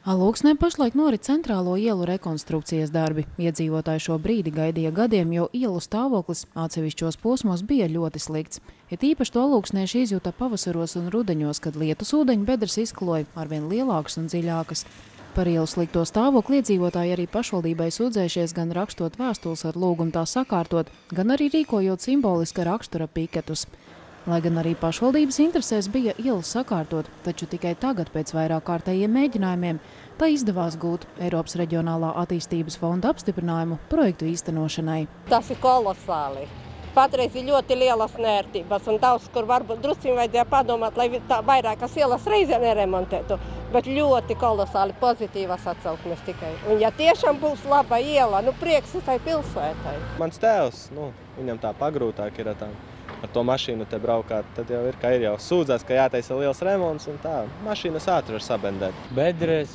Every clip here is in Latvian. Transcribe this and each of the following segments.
Alūksnē pašlaik norit centrālo ielu rekonstrukcijas darbi. Iedzīvotāji šo brīdi gaidīja gadiem, jo ielu stāvoklis atsevišķos posmos bija ļoti slikts. Ir īpaši to alūksnieši izjūta pavasaros un rudeņos, kad lietus ūdeņu bedres izkloja arvien lielākas un dziļākas. Par ielu slikto stāvokli iedzīvotāji arī pašvaldībai sūdzējušies gan rakstot vēstules ar lūgumu tā sakārtot, gan arī rīkojot simboliska rakstura piketus. Lai gan arī pašvaldības interesēs bija ielu sakārtot, taču tikai tagad pēc vairāk kārtējiem mēģinājumiem tā izdevās gūt Eiropas Reģionālā attīstības fonda apstiprinājumu projektu īstenošanai. Tas ir kolosāli. Patreiz ir ļoti lielas nērtības un daudz, kur varbūt drusciņi vajadzēja padomāt, lai vairākas ielas reizē neremontētu, bet ļoti kolosāli pozitīvas atsauksmes tikai. Un ja tiešām būs laba iela, prieks tai pilsētai. Mans tēvs, viņam tā pagrūtāk ir ar to mašīnu te braukāt, tad jau ir, ka ir jau sūdzās, ka jātaisa liels remonts un tā. Mašīnas ātri var sabendēt. Bedres,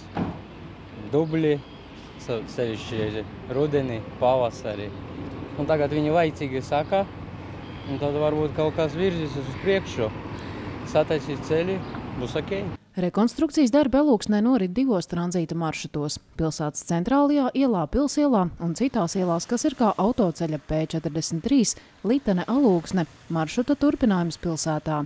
dubļi, sevišķi rudenī, pavasarī. Un tagad viņi laicīgi saka, un tad varbūt kaut kas virzīs uz priekšu. Sataisīs ceļi, būs ok. Rekonstrukcijas darbi Alūksnē norit divos tranzīta maršrutos – pilsētas centrālajā ielā, Pilsielā un citās ielās, kas ir kā autoceļa P43, Litene Alūksne, maršruta turpinājums pilsētā.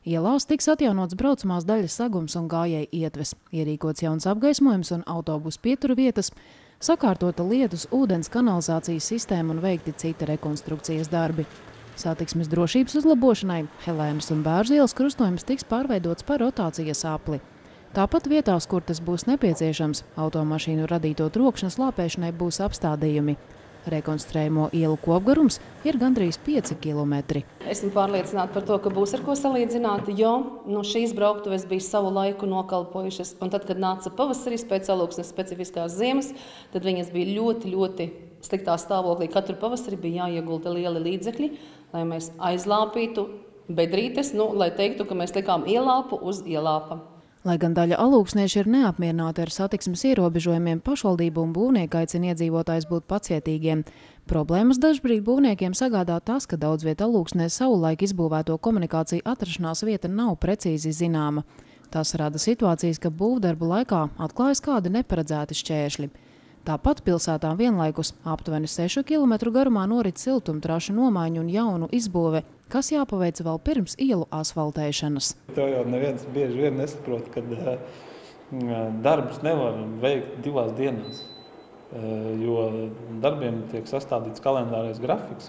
Ielās tiks atjaunots braucamās daļas segums un gājēju ietves, ierīkots jauns apgaismojums un autobusu pieturu vietas, sakārtota lietus, ūdens kanalizācijas sistēma un veikti citi rekonstrukcijas darbi. Satiksmes drošības uzlabošanai Helēnas un Bērzu ielas krustojums tiks pārveidots par rotācijas apli. Tāpat vietās, kur tas būs nepieciešams, automašīnu radīto trokšņa slāpēšanai būs apstādījumi. Rekonstruējamo ielu kopgarums ir gandrīz 5 kilometri. Esmu pārliecināta par to, ka būs ar ko salīdzināt, jo šīs brauktuves bija savu laiku nokalpojušas. Un tad, kad nāca pavasaris pēc Alūksnes specifiskās ziemas, tad viņas bija ļoti sliktā stāvoklī. Katru pavasari bija jāiegulda lieli līdzekļi, lai mēs aizlāpītu bedrītes, lai teiktu, ka mēs likām ielāpu uz ielāpa. Lai gan daļa alūksnieši ir neapmierināti ar satiksmes ierobežojumiem, pašvaldību un būvnieki aicina iedzīvotājus būt pacietīgiem. Problēmas dažbrīd būvniekiem sagādā tas, ka daudz viet Alūksnē savulaik izbūvēto komunikāciju atrašanās vieta nav precīzi zināma. Tas rada situācijas, ka būvdarbu laikā atklājas kādi neparedzēti šķēršļi. Tāpat pilsētā vienlaikus aptuveni 6 km garumā norit siltumtrašu nomaiņu un jaunu izbūve, kas jāpaveic vēl pirms ielu asfaltēšanas. To jau neviens bieži vien nesaprot, kad darbus nevar veikt 2 dienās, jo darbiem tiek sastādīts kalendārais grafiks,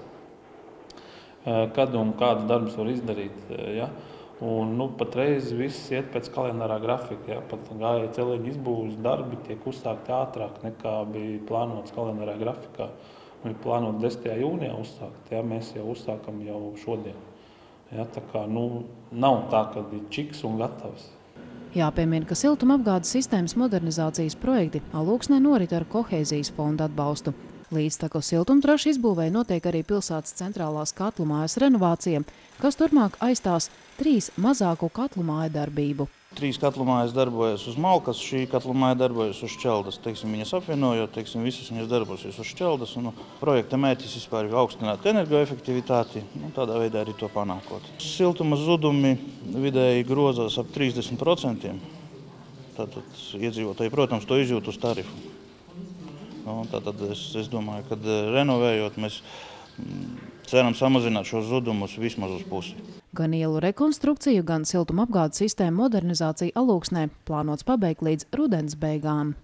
kad un kādus darbus var izdarīt. Ja? Un patreiz viss iet pēc kalendārā grafika. Ja? Pat gājēju celiņu izbūves darbi tiek uzsākti ātrāk nekā bija plānots kalendārā grafikā. Bija plānot 10. jūnijā uzsākt, ja? Mēs jau uzsākam jau šodien. Ja? Tā kā nav tā, ka ir čiks un gatavs. Jāpiemina, ka siltumapgādes sistēmas modernizācijas projekti Alūksnē norit ar Kohēzijas fonda atbalstu. Līdzteku siltumtrašu izbūvēja notiek arī pilsētas centrālās katlu mājas renovācija, kas turpmāk aizstās 3 mazāku katlu māju darbību. 3 katlu mājas darbojas uz Malkas, šī katlu māja darbojas uz Šķeldas. Viņas apvienojot, visas viņas darbosies uz Šķeldas. Projekta mērķis vispār ir augstināt energoefektivitāti, tādā veidā arī to panākot. Siltuma zudumi vidēji grozās ap 30%. Tātad iedzīvotāji, protams, to izjūt uz tarifu. Tātad es domāju, ka renovējot, mēs ceram samazināt šos zudumus vismaz uz pusi. Gan ielu rekonstrukciju, gan siltumapgādes sistēmu modernizāciju Alūksnē plānots pabeigt līdz rudens beigām.